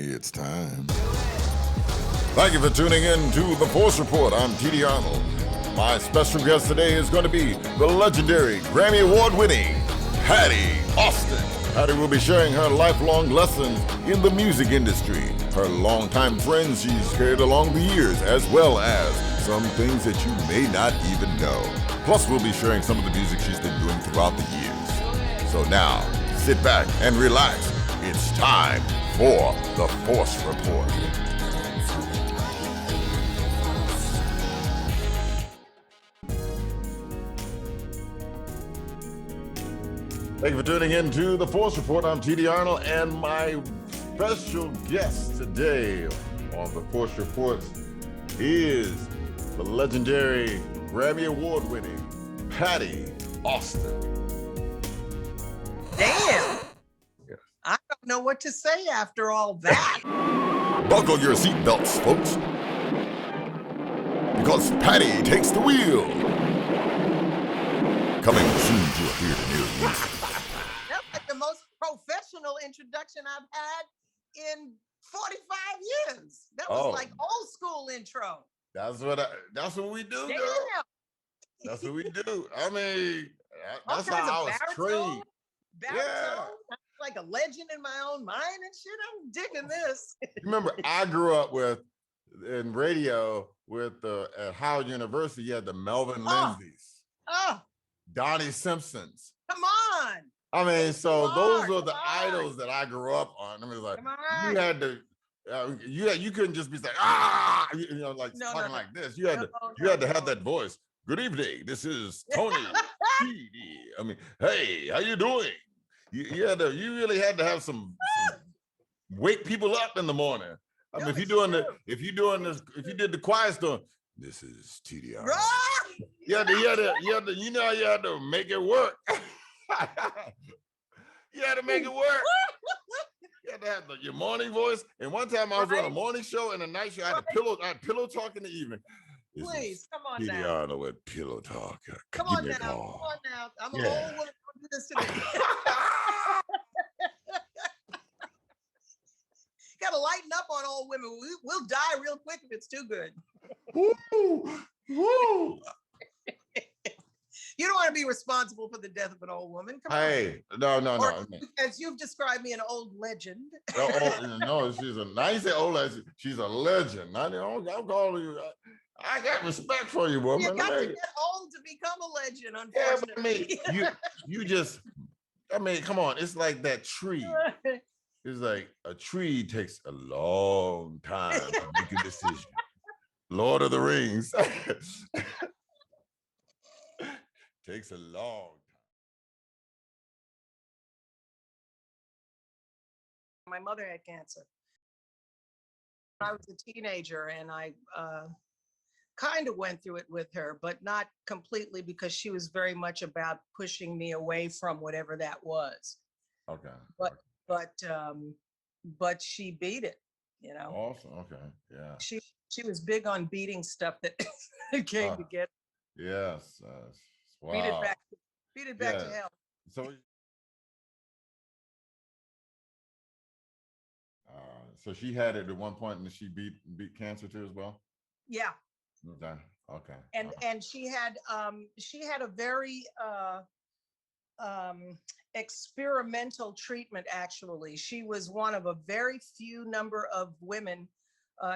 It's time. Thank you for tuning in to The Force Report. I'm T.D. Arnold. My special guest today is going to be the legendary Grammy Award Winning Patti Austin. Patti will be sharing her lifelong lessons in the music industry, her longtime friends she's carried along the years, as well as some things that you may not even know. Plus, we'll be sharing some of the music she's been doing throughout the years. So now, sit back and relax. It's time for The Force Report. Thank you for tuning in to The Force Report. I'm T.D. Arnold, and my special guest today on The Force Report is the legendary Grammy Award winning Patti Austin. Damn. I don't know what to say after all that. Buckle your seatbelts, folks, because Patti takes the wheel. Coming soon to a theater near you. That's like the most professional introduction I've had in 45 years. That was like old school intro. That's what we do, Damn. girl. That's what we do. I mean, that's All kinds how I of was trained. Baritone. Yeah. I'm like a legend in my own mind and shit. I'm digging this. Remember, I grew up in radio at Howard University. You had the Melvin Lindsays, Donnie Simpsons. Come on. I mean, so those were the idols that I grew up on. I mean, like you had to, you couldn't just be like talking like this. You had to have that voice. Good evening. This is Tony. I mean, hey, how you doing? You really had to have some wake people up in the morning. I mean, if you did the quiet storm, this is TDR. You had to make it work. You had to make it work. You had to have your morning voice. And one time I was on a morning show and a night show. I had pillow talk in the evening. Please, come on now. now. TDR with pillow talk. Come on now. I'm an old woman. Don't do this to me. Got to lighten up on old women. We'll die real quick if it's too good. Woo. You don't want to be responsible for the death of an old woman. Come on. No. As you've described me, an old legend. No, she's a nice old legend. She's a legend. I'll call you. I got respect for you, woman. You got to get old to become a legend, unfortunately. Yeah, I mean, come on. It's like that tree. It's like a tree takes a long time to make a decision. Lord of the Rings. Takes a long time. My mother had cancer. I was a teenager and I kind of went through it with her, but not completely because she was very much about pushing me away from whatever that was. Okay. But she beat it, you know. Awesome. Okay. Yeah. She was big on beating stuff that came to get. Yes. Wow. Beat it back to hell. So she had it at one point, and she beat cancer too as well. Yeah. Okay. And she had a very experimental treatment. Actually, she was one of a very few number of women.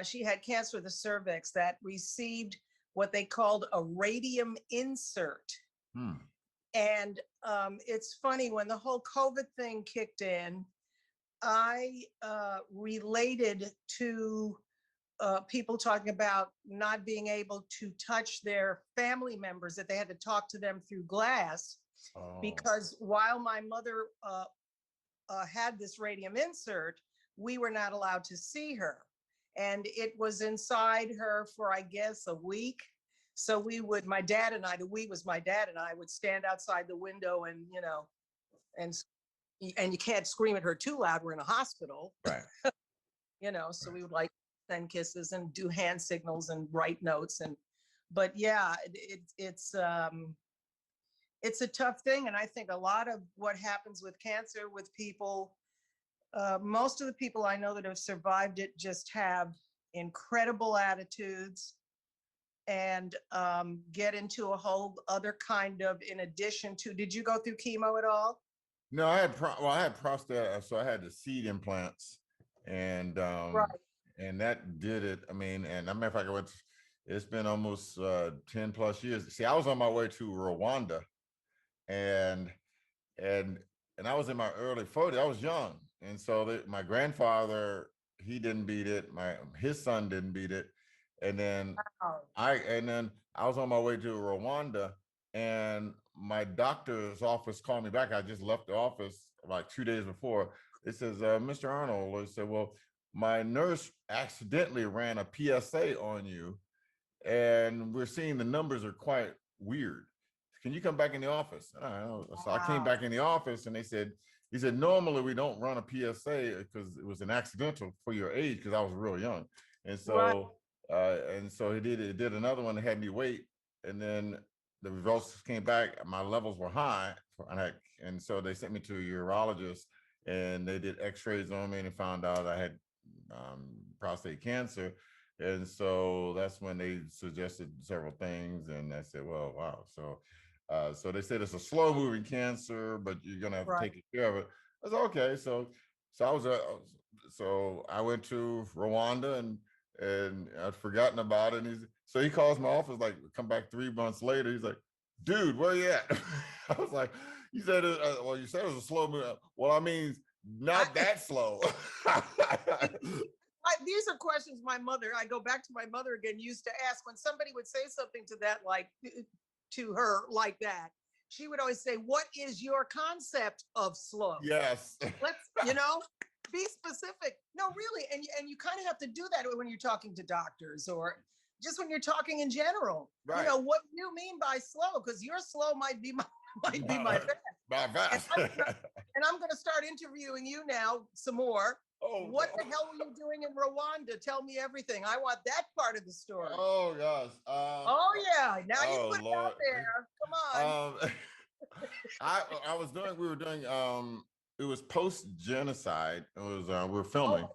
She had cancer of the cervix that received what they called a radium insert. And it's funny, when the whole COVID thing kicked in, I related to people talking about not being able to touch their family members, that they had to talk to them through glass. Because while my mother had this radium insert, we were not allowed to see her. And it was inside her for, I guess, a week. So we would, my dad and I would stand outside the window and, and you can't scream at her too loud. We're in a hospital. Right. So we would like send kisses and do hand signals and write notes. But yeah, it's a tough thing. And I think a lot of what happens with cancer with people Most of the people I know that have survived it just have incredible attitudes and get into a whole other kind of, in addition to, did you go through chemo at all? No, I had I had prostate, so I had the seed implants, and Right. and that did it. I mean, and I matter of fact, it's been almost 10 plus years. See, I was on my way to Rwanda, and and and I was in my early 40s. I was young, and so my grandfather, he didn't beat it. His son didn't beat it, and then Wow. I was on my way to Rwanda, and my doctor's office called me back. I just left the office like 2 days before. It says, Mr. Arnold, I said, well, my nurse accidentally ran a PSA on you, and we're seeing the numbers are quite weird. Can you come back in the office? So I came back in the office, and he said, normally we don't run a PSA because it was an accidental for your age, because I was real young. And so, he did another one that had me wait. And then the results came back, my levels were high. And so they sent me to a urologist, and they did x-rays on me and found out I had prostate cancer. And so that's when they suggested several things. And I said, well, wow. So they said it's a slow moving cancer, but you're going to have to take care of it. I said, okay. So I went to Rwanda, and I'd forgotten about it. And so he calls my office, like, come back 3 months later. He's like, dude, where you at? I was like, you said well, you said it was a slow move. Well, I mean, not that slow. These are questions my mother, I go back to my mother again, used to ask when somebody would say something to that, like to her like that. She would always say, what is your concept of slow? Yes. Let's, be specific. No, really. And you kind of have to do that when you're talking to doctors, or just when you're talking in general. Right. What do you mean by slow? Because your slow might be my best. My best. And I'm going to start interviewing you now some more. Oh, what the hell were you doing in Rwanda? Tell me everything. I want that part of the story. Oh gosh. Oh yeah. Now you put it out there. Come on. We were doing it was post-genocide. It was we were filming.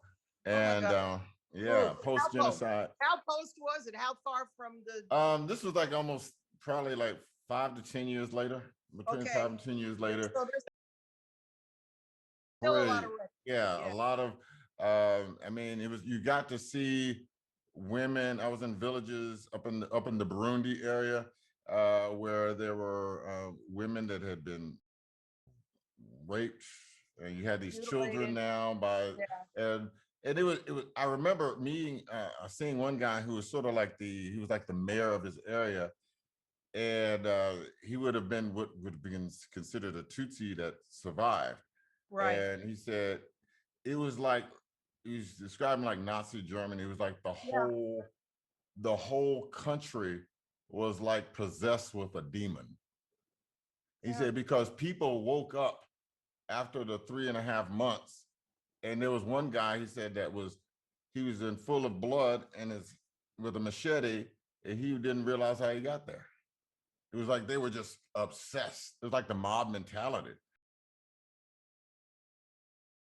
Post-genocide. How post was it? How far from the this was like almost probably like 5 to 10 years later. Between 5 and 10 years later. So there's still a lot of a lot of I mean, it was, you got to see women. I was in villages up in the Burundi area where there were women that had been raped, and you had these children now and it was I remember seeing one guy who was sort of like he was like the mayor of his area, and he would have been what would have been considered a Tutsi that survived. Right. And he said it was like, he's describing like Nazi Germany. It was like the whole country was like possessed with a demon. He said, because people woke up after the 3.5 months, and there was one guy, he said, he was in full of blood and with a machete, and he didn't realize how he got there. It was like they were just obsessed. It was like the mob mentality.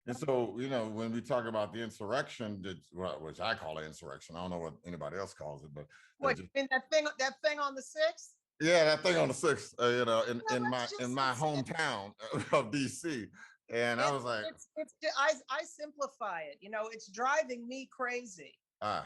And so, when we talk about the insurrection, which I call it insurrection, I don't know what anybody else calls it, but what, that thing on the 6th? Yeah, that thing on the 6th, in my hometown of DC. And I was like, I simplify it. It's driving me crazy. Yeah.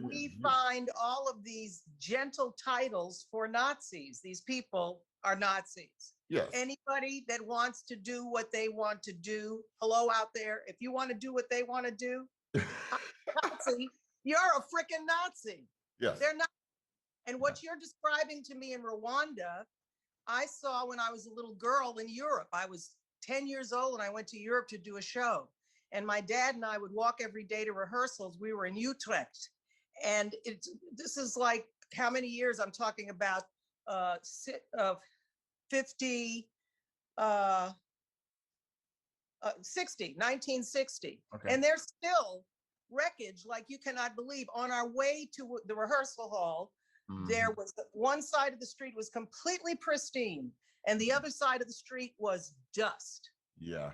We find all of these gentle titles for Nazis. These people are Nazis. Yes. Anybody that wants to do what they want to do, hello out there. If you want to do what they want to do, Nazi, you're a freaking Nazi. Yes. They're not. And what you're describing to me in Rwanda, I saw when I was a little girl in Europe. I was 10 years old and I went to Europe to do a show. And my dad and I would walk every day to rehearsals. We were in Utrecht. And this is like how many years I'm talking about, 50, 1960. Okay. And there's still wreckage like you cannot believe. On our way to the rehearsal hall, there was one side of the street was completely pristine, and the other side of the street was dust. Yeah.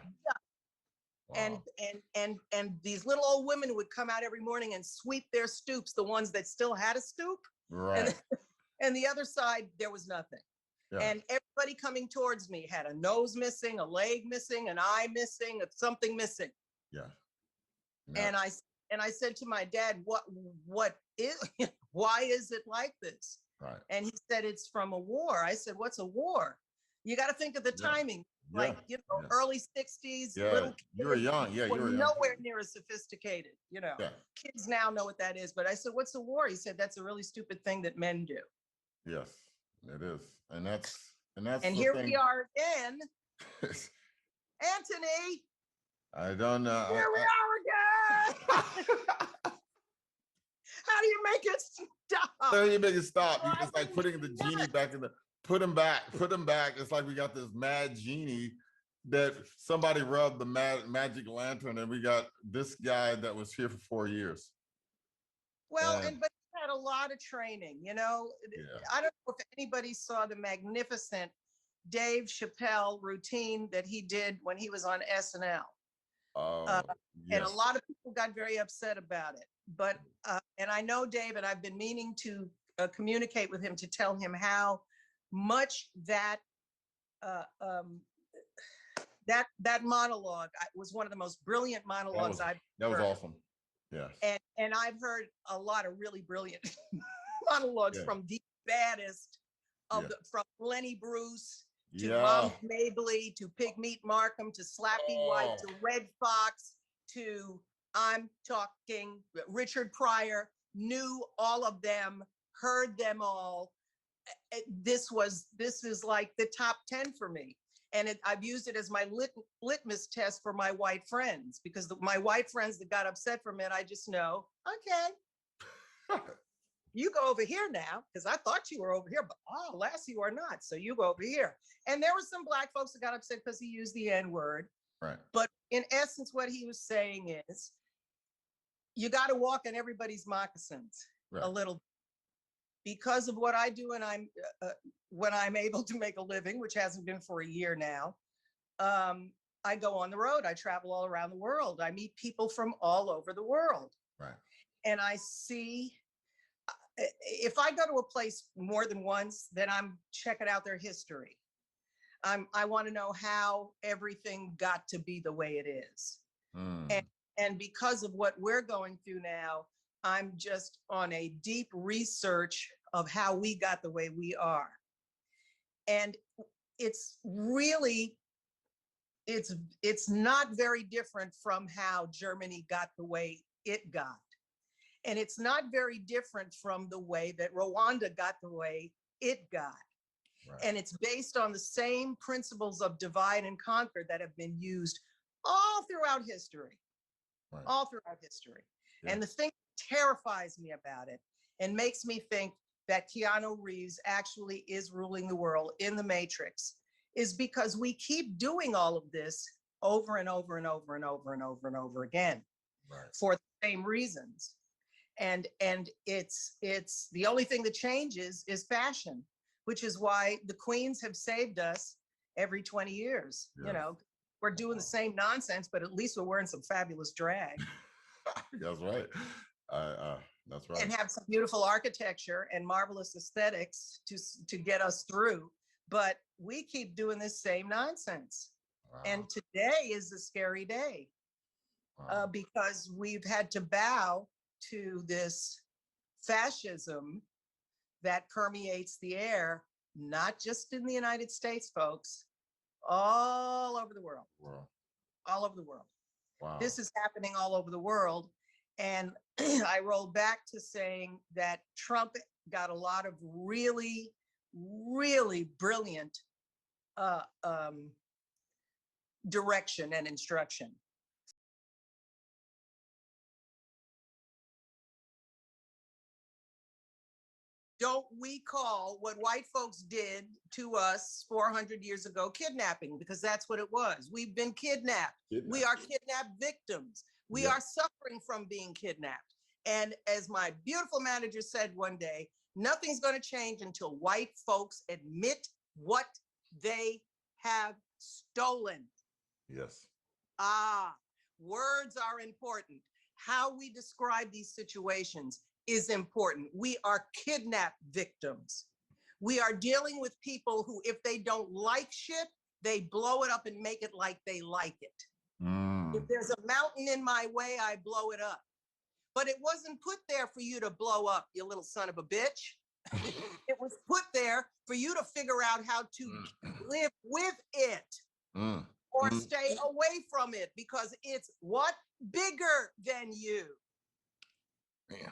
And Wow. and these little old women would come out every morning and sweep their stoops, the ones that still had a stoop. Right. And the other side, there was nothing. Yeah. And everybody coming towards me had a nose missing, a leg missing, an eye missing, something missing. Yeah. And I said to my dad, what is why is it like this? Right. And he said, it's from a war. I said, what's a war? You got to think of the timing, like, early 60s, little kids. You were young. Yeah, you were young. Nowhere near as sophisticated, Yeah. Kids now know what that is. But I said, what's a war? He said, that's a really stupid thing that men do. Yes, it is. And that's And here we are again. Anthony. I don't know. Here we are again. How do you make it stop? How do you make it stop? It's like putting the genie back in the, put him back. It's like we got this mad genie that somebody rubbed the magic lantern, and we got this guy that was here for 4 years. Well, but he had a lot of training, I don't know if anybody saw the magnificent Dave Chappelle routine that he did when he was on SNL. Yes. And a lot of people got very upset about it. But, and I know Dave, and I've been meaning to communicate with him to tell him how much that monologue was one of the most brilliant monologues I've That was heard. awesome. Yeah. And I've heard a lot of really brilliant monologues from the baddest of from Lenny Bruce to Mom Mabley to Pigmeat Markham to Slappy White to Red Fox to I'm talking Richard Pryor, knew all of them, heard them all. This is like the top 10 for me. And I've used it as my litmus test for my white friends, because my white friends that got upset from it, I just know, okay, you go over here now, because I thought you were over here, but alas, you are not. So you go over here. And there were some Black folks that got upset because he used the N-word. Right. But in essence, what he was saying is, you got to walk in everybody's moccasins a little, because of what I do, and I'm when I'm able to make a living, which hasn't been for a year now. I go on the road. I travel all around the world. I meet people from all over the world. Right. And I see, if I go to a place more than once, then I'm checking out their history. I want to know how everything got to be the way it is. And because of what we're going through now, I'm just on a deep research of how we got the way we are. And it's really, it's not very different from how Germany got the way it got. And it's not very different from the way that Rwanda got the way it got. Right. And it's based on the same principles of divide and conquer that have been used all throughout history. Right. All throughout history. Yeah. And the thing that terrifies me about it and makes me think that Keanu Reeves actually is ruling the world in the Matrix is because we keep doing all of this over and over and over and over and over and over again. Right. For the same reasons. And it's the only thing that changes is fashion, which is why the queens have saved us every 20 years. Yes. We're doing the same nonsense, but at least we're wearing some fabulous drag. That's right. That's right. And have some beautiful architecture and marvelous aesthetics to get us through. But we keep doing this same nonsense. Wow. And today is a scary day. Wow. Because we've had to bow to this fascism that permeates the air, not just in the United States, folks, all over the world. Wow. All over the world. Wow. This is happening all over the world. And I roll back to saying that Trump got a lot of really, really brilliant direction and instruction. Don't we call what white folks did to us 400 years ago kidnapping? Because that's what it was. We've been kidnapped. We are kidnapped victims. We are suffering from being kidnapped. And as my beautiful manager said one day, nothing's going to change until white folks admit what they have stolen. Yes. Words are important. How we describe these situations is important. We are kidnapped victims. We are dealing with people who, if they don't like shit, they blow it up and make it like they like it. If there's a mountain in my way, I blow it up. But it wasn't put there for you to blow up, you little son of a bitch. It was put there for you to figure out how to live with it or stay away from it, because it's what? Bigger than you. Yeah.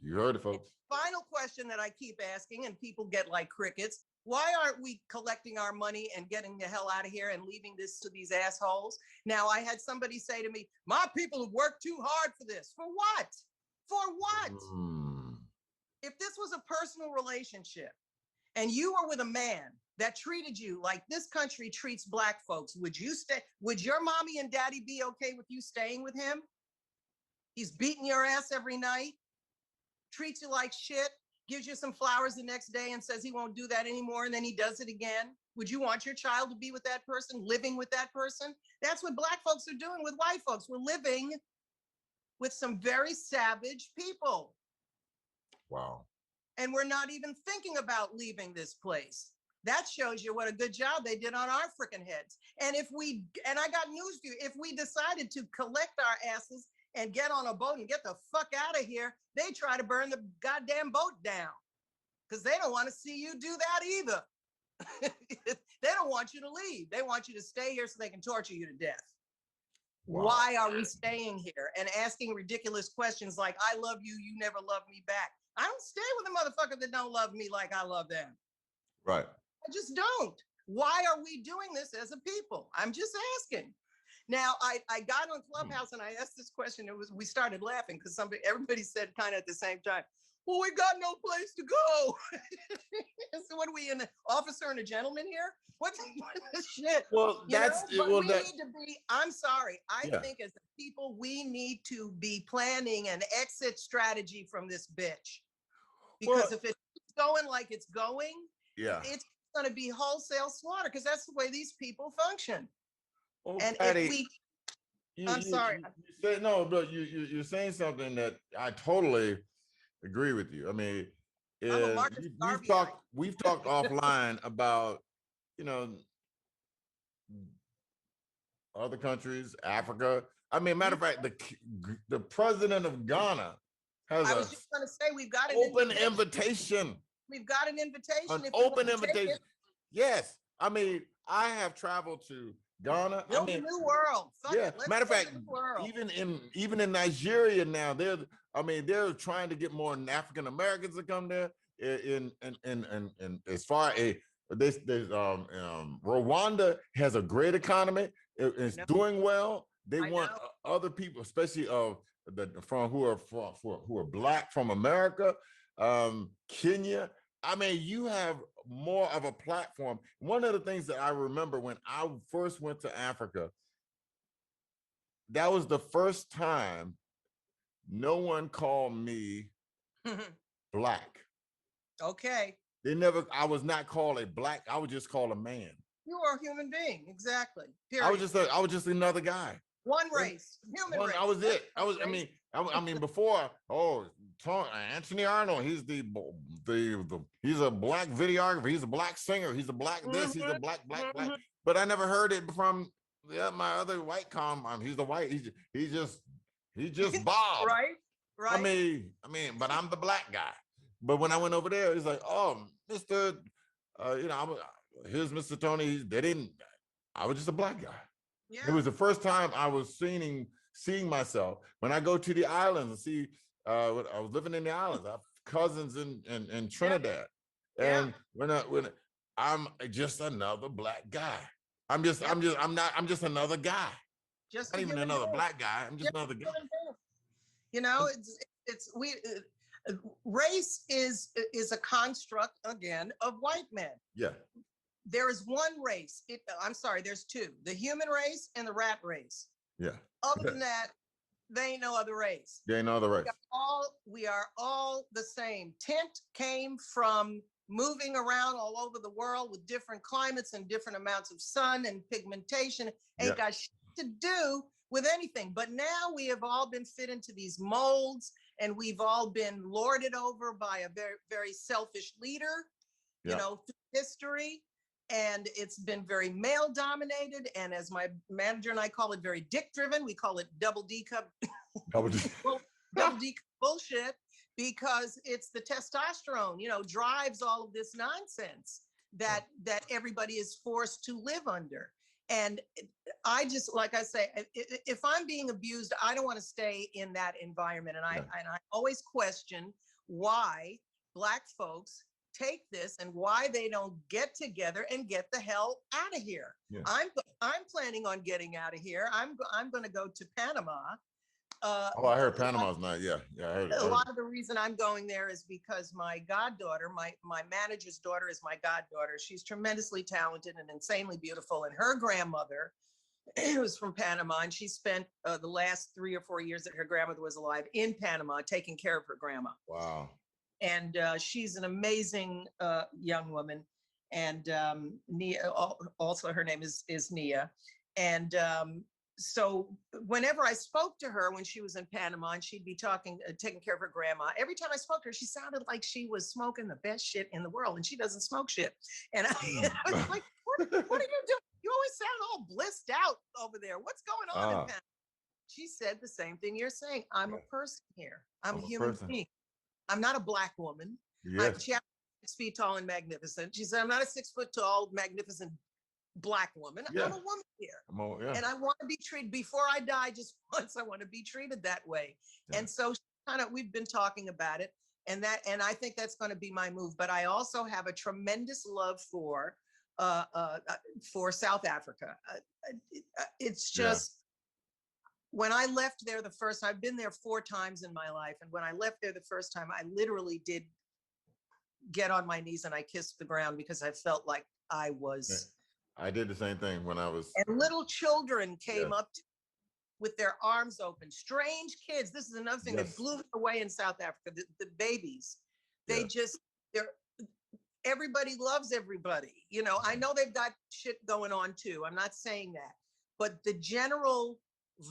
You heard it, folks. Final question that I keep asking, and people get like crickets. Why aren't we collecting our money and getting the hell out of here and leaving this to these assholes? Now, I had somebody say to me, my people have worked too hard for this. For what? For what? If this was a personal relationship and you were with a man that treated you like this country treats Black folks, would you stay? Would your mommy and daddy be okay with you staying with him? He's beating your ass every night, treats you like shit, gives you some flowers the next day and says he won't do that anymore, and then he does it again. Would you want your child to be with that person, living with that person? That's what Black folks are doing with white folks. We're living with some very savage people. Wow. And we're not even thinking about leaving this place. That shows you what a good job they did on our freaking heads. And I got news for you, if we decided to collect our asses and get on a boat and get the fuck out of here, they try to burn the goddamn boat down because they don't want to see you do that either. They don't want you to leave. They want you to stay here so they can torture you to death. Wow. Why are we staying here and asking ridiculous questions like, I love you, you never love me back? I don't stay with a motherfucker that don't love me like I love them. Right. I just don't. Why are we doing this as a people? I'm just asking. Now, I got on Clubhouse and I asked this question. We started laughing because everybody said kind of at the same time, well, we got no place to go. So what are we, an officer and a gentleman here? What the shit? Well, we need to be, I'm sorry. I think as a people, we need to be planning an exit strategy from this bitch. Because if it's going like it's going, it's going to be wholesale slaughter, because that's the way these people function. Oh, and Patti, I'm sorry. You're saying something that I totally agree with you. I mean, we've talked offline about, other countries, Africa. I mean, matter of fact, the president of Ghana has I was just going to say, we've got an open invitation. We've got an invitation. An open invitation. Yes. I mean, I have traveled to Ghana. Build a new world. Matter of fact, even in Nigeria now, they're trying to get more African Americans to come there. In as far as Rwanda has a great economy. It's doing well. They want other people, especially who are Black from America, Kenya. I mean, you have more of a platform. One of the things that I remember when I first went to Africa, that was the first time no one called me Black. Okay. I was not called a Black, I was just called a man. You are a human being, exactly. Period. I was just another guy. One race, human race. I was it. I mean, before, Anthony Arnold, he's he's a Black videographer, he's a Black singer, he's a Black this, he's a Black. But I never heard it from my other white he's the white, he's just Bob. Right. I mean, but I'm the Black guy. But when I went over there, it's like, oh, Mr. Here's Mr. Tony. I was just a Black guy. Yeah. It was the first time I was seeing myself. When I go to the islands and see, I was living in the islands. I have cousins in Trinidad, and when I'm just another Black guy. I'm just another guy. Just not even another Black guy. I'm just another guy. Race is a construct again of white men. Yeah. There is one race. I'm sorry, there's two: the human race and the rat race. Yeah. Other than that, there ain't no other race. There ain't no other race. We are all the same. Tint came from moving around all over the world with different climates and different amounts of sun and pigmentation. Ain't got shit to do with anything. But now we have all been fit into these molds, and we've all been lorded over by a very, very selfish leader, you know, through history. And it's been very male dominated. And as my manager and I call it, very dick driven. We call it double D cup, double D bullshit, because it's the testosterone, you know, drives all of this nonsense that everybody is forced to live under. And I just, like I say, if I'm being abused, I don't want to stay in that environment. And I always question why Black folks take this and why they don't get together and get the hell out of here. Yeah. I'm planning on getting out of here. I'm going to go to Panama. I heard Panama's not. Yeah. I heard. A lot of the reason I'm going there is because my goddaughter, my manager's daughter, is my goddaughter. She's tremendously talented and insanely beautiful. And her grandmother was from Panama, and she spent the last 3 or 4 years that her grandmother was alive in Panama, taking care of her grandma. Wow. And she's an amazing young woman. And Nia, also her name is Nia. And so whenever I spoke to her when she was in Panama, and she'd be taking care of her grandma, every time I spoke to her, she sounded like she was smoking the best shit in the world, and she doesn't smoke shit. And I was like, what are you doing? You always sound all blissed out over there. What's going on in Panama? She said the same thing you're saying. I'm a person here. I'm a human being. I'm not a Black woman. Yes. She 6 feet tall and magnificent. She said, I'm not a 6 foot tall, magnificent Black woman. Yeah. I'm a woman here. And I want to be treated, before I die just once, I want to be treated that way. Yeah. And so we've been talking about it, and I think that's going to be my move. But I also have a tremendous love for South Africa. It's just, when I left there the first time, I've been there 4 times in my life. And when I left there the first time, I literally did get on my knees and I kissed the ground, because I felt like I was. I did the same thing when I was. And little children came up to, with their arms open. Strange kids. This is another thing that blew me away in South Africa. The babies, everybody loves everybody. You know, I know they've got shit going on too. I'm not saying that, but the general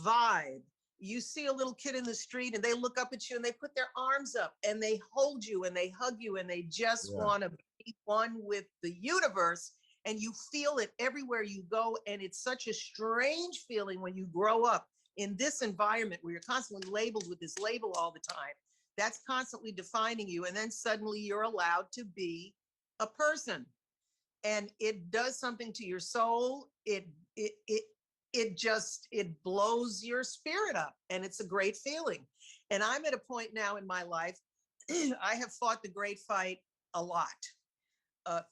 vibe, you see a little kid in the street and they look up at you and they put their arms up and they hold you and they hug you and they just want to be one with the universe. And you feel it everywhere you go. And it's such a strange feeling when you grow up in this environment where you're constantly labeled with this label all the time. That's constantly defining you. And then suddenly you're allowed to be a person. And it does something to your soul. It blows your spirit up, and it's a great feeling. And I'm at a point now in my life, I have fought the great fight a lot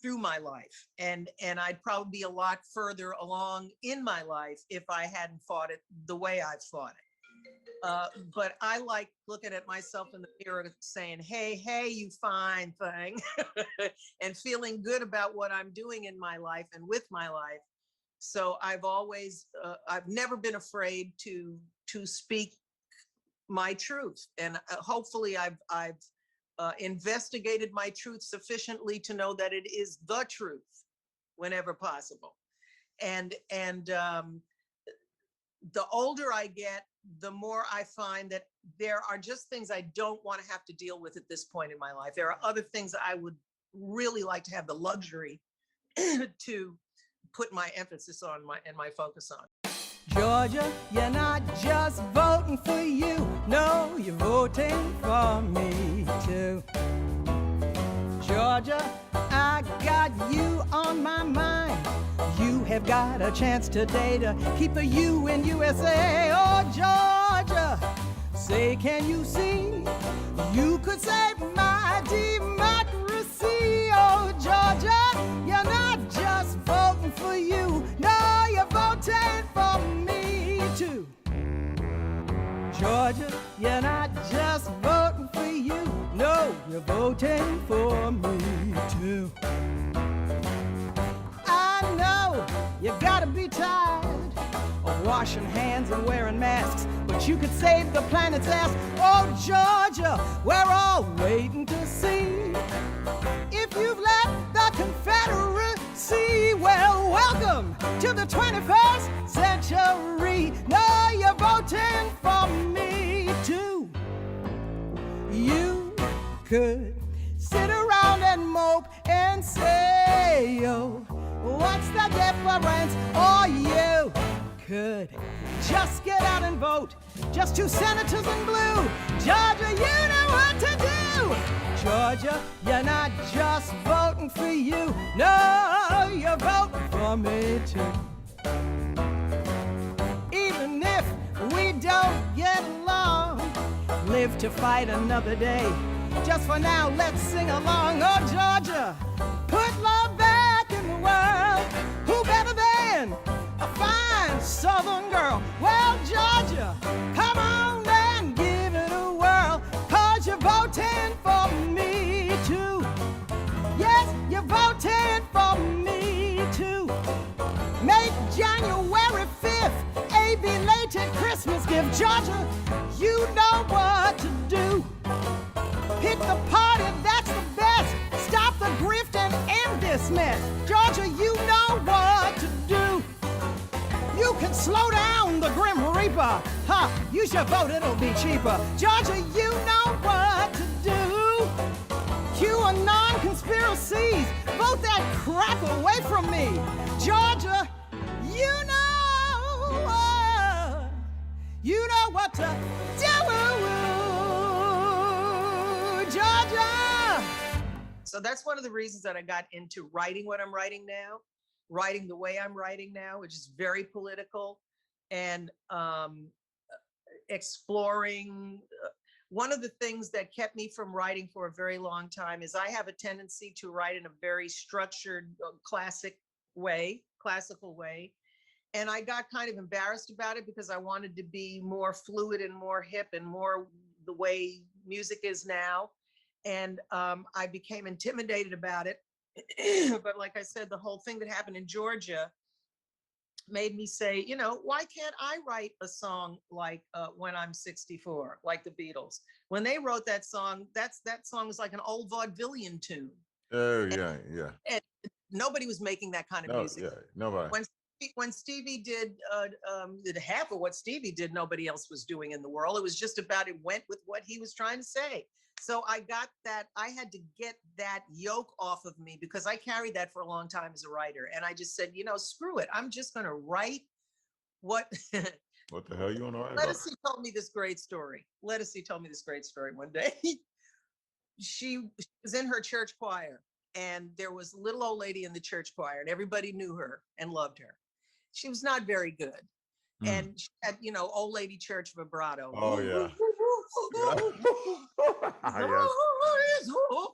through my life. And I'd probably be a lot further along in my life if I hadn't fought it the way I've fought it. But I like looking at myself in the mirror saying, hey, you fine thing, and feeling good about what I'm doing in my life and with my life. So I've never been afraid to speak my truth. And hopefully I've investigated my truth sufficiently to know that it is the truth whenever possible. And the older I get, the more I find that there are just things I don't want to have to deal with at this point in my life. There are other things I would really like to have the luxury to put my emphasis on and my focus on. Georgia, you're not just voting for you, no, you're voting for me too. Georgia, I got you on my mind. You have got a chance today to keep the U in USA. Oh, Georgia, say, can you see? You could save my democracy. Oh, Georgia, you're not just voting for you, no, you're voting for me too. Georgia, you're not just voting for you, no, you're voting for me too. I know you gotta be tired of washing hands and wearing masks, but you could save the planet's ass. Oh, Georgia, we're all waiting to see if you've let the Confederacy. Well, welcome to the 21st century. No, you're voting for me too. You could sit around and mope and say, oh, what's the difference? Or you could just get out and vote. Just 2 senators in blue. Georgia, you know what to do. Georgia, you're not just voting for you. No, you're voting for me too. Even if we don't get along, live to fight another day. Just for now, let's sing along. Oh, Georgia, put love back in the world. Who better than a fine Southern girl? Well, Georgia, come on and give it a whirl. 'Cause you're voting for me too. Yes, you're voting for me too. Make January 5th a belated Christmas gift. Georgia, you know what to do. Pick the party that's the best. Stop the grift and end this mess. Georgia, you know what to do. You can slow down the Grim Reaper. Huh, use your vote, it'll be cheaper. Georgia, you know what to do. QAnon conspiracies. Vote that crap away from me. Georgia, you know what to do. Georgia. So that's one of the reasons that I got into writing what I'm writing now, writing the way I'm writing now, which is very political, and exploring. One of the things that kept me from writing for a very long time is I have a tendency to write in a very structured, classical way. And I got kind of embarrassed about it because I wanted to be more fluid and more hip and more the way music is now. And I became intimidated about it. But like I said, the whole thing that happened in Georgia made me say, you know, why can't I write a song like When I'm 64, like the Beatles? When they wrote that song was like an old vaudevillian tune. Oh, yeah. And nobody was making that kind of music. Yeah, nobody. When Stevie did half of what Stevie did, nobody else was doing in the world. It was just about, it went with what he was trying to say. So I got that, I had to get that yoke off of me because I carried that for a long time as a writer. And I just said, you know, screw it. I'm just going to write what. What the hell you want to write about? Lettucey told me this great story. Lettucey told me this great story one day. She was in her church choir, and there was a little old lady in the church choir, and everybody knew her and loved her. She was not very good. And she had, you know, old lady church vibrato. Oh, yeah. Yes. Oh,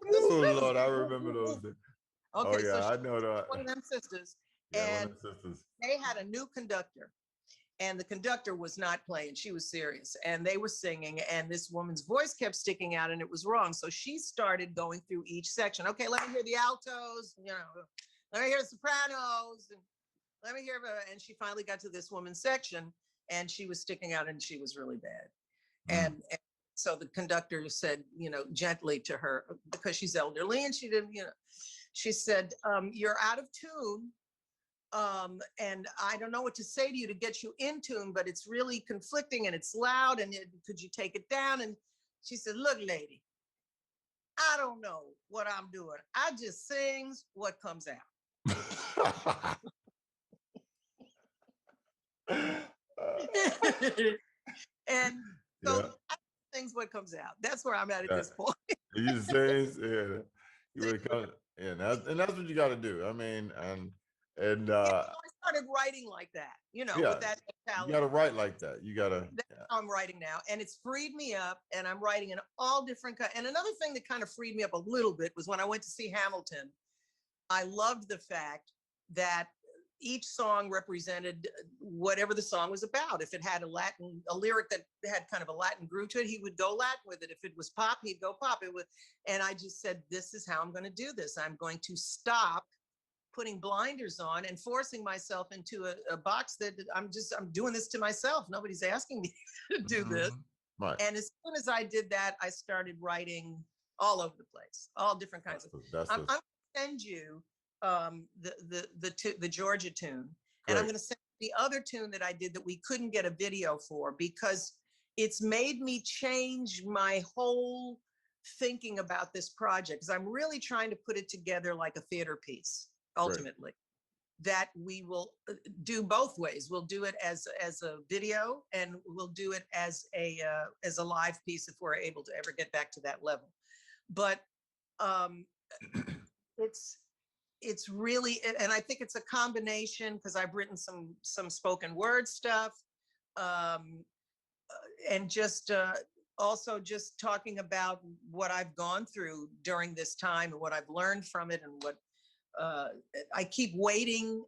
Lord, I remember those things. Okay, oh, yeah, so I know that. one of them sisters. Yeah, And one of the sisters. they had a new conductor. And the conductor was not playing. She was serious. And they were singing. And this woman's voice kept sticking out, and it was wrong. So she started going through each section. Okay, let me hear the altos. You know, let me hear the sopranos. And let me hear. And she finally got to this woman's section, and she was sticking out, and she was really bad. And so the conductor said, you know, gently to her, because she's elderly, and she didn't, you know, she said, you're out of tune. And I don't know what to say to you to get you in tune, but it's really conflicting and it's loud, and could you take it down? And she said, look, lady, I don't know what I'm doing. I just sings what comes out. And so I sings what comes out. That's where I'm at this point. You just sings, yeah. You come, yeah, and that's what you got to do. I mean, and so I started writing like that, you know, with that mentality. You got to write like that. You got to. That's how I'm writing now, and it's freed me up. And I'm writing in all different kinds. And another thing that kind of freed me up a little bit was when I went to see Hamilton. I loved the fact that each song represented whatever the song was about. If it had a lyric that had kind of a Latin groove to it, he would go Latin with it. If it was pop, he'd go pop. And I just said, this is how I'm going to do this. I'm going to stop putting blinders on and forcing myself into a box that I'm doing this to myself. Nobody's asking me to do this. Right. And as soon as I did that, I started writing all over the place, all different kinds of. I'm going to send you the Georgia tune. And I'm going to send the other tune that I did that we couldn't get a video for, because it's made me change my whole thinking about this project, because I'm really trying to put it together like a theater piece, ultimately, that we will do both ways. We'll do it as a video, and we'll do it as a live piece if we're able to ever get back to that level. But it's really, and I think it's a combination, because I've written some spoken word stuff, and just also just talking about what I've gone through during this time and what I've learned from it, and what I keep waiting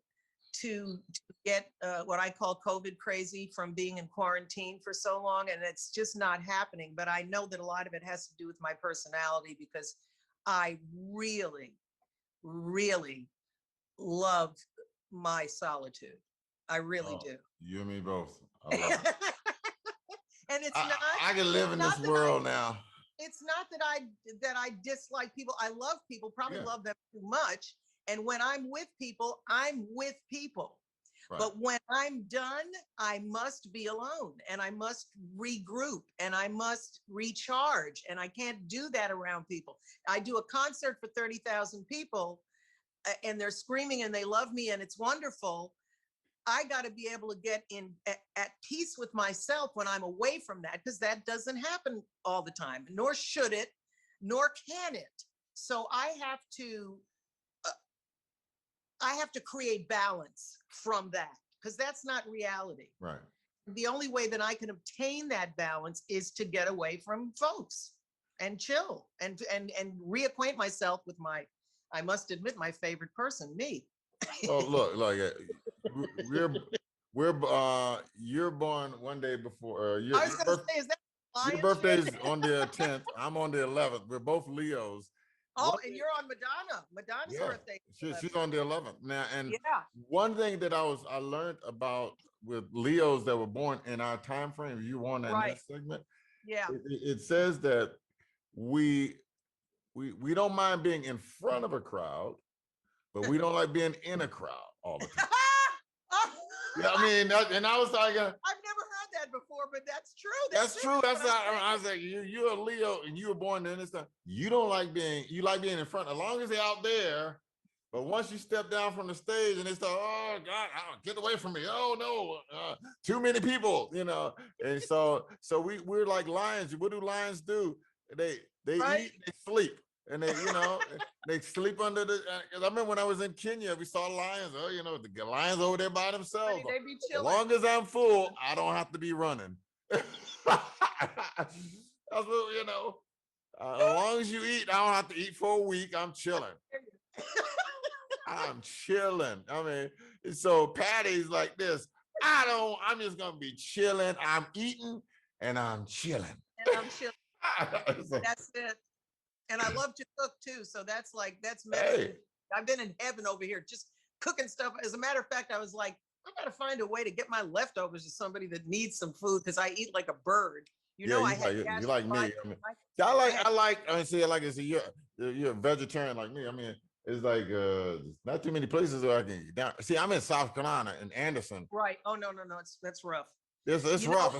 to get what I call COVID crazy from being in quarantine for so long, and it's just not happening. But I know that a lot of it has to do with my personality, because I really, really love my solitude. I really do. You and me both. I love it. And it's not. I can live in this world now. It's not that I dislike people. I love people. Probably love them too much. And when I'm with people, I'm with people. Right. But when I'm done, I must be alone, and I must regroup, and I must recharge, and I can't do that around people. I do a concert for 30,000 people, and they're screaming and they love me and it's wonderful. I got to be able to get at peace with myself when I'm away from that, because that doesn't happen all the time, nor should it, nor can it. So I have to create balance from that, because that's not reality. Right. The only way that I can obtain that balance is to get away from folks and chill and reacquaint myself with I must admit, my favorite person, me. Oh, look, like you're born one day before. I was going to say, is that your birthday's on the 10th. I'm on the 11th. We're both Leos. Oh, and you're on Madonna. Madonna's birthday. She's on the 11th now. And one thing that I learned about with Leos that were born in our time frame, you were on that next segment. Yeah. It says that we don't mind being in front of a crowd, but we don't like being in a crowd all the time. Yeah, I mean, and I was like, I've never heard that before, but that's true. That's true. That's how I was like, you're a Leo, and you were born in this time. You like being in front, as long as they're out there. But once you step down from the stage and they start, oh God, get away from me! Oh no, too many people, And so we're like lions. What do lions do? They eat, they sleep. And they, they sleep under the. I remember when I was in Kenya, we saw lions. Oh, the lions over there by themselves. They be chilling. As long as I'm full, I don't have to be running. That's what, as long as you eat, I don't have to eat for a week. I'm chilling. I'm chilling. I mean, so Patty's like this. I'm just gonna be chilling. I'm eating and I'm chilling. And I'm chilling. That's it. And I love to cook too. So that's medicine. Hey. I've been in heaven over here just cooking stuff. As a matter of fact, I was like, I got to find a way to get my leftovers to somebody that needs some food, because I eat like a bird. You like me. You're a vegetarian like me. I mean, it's like not too many places where I can eat down. See, I'm in South Carolina in Anderson. Right. Oh no, that's rough. It's rough.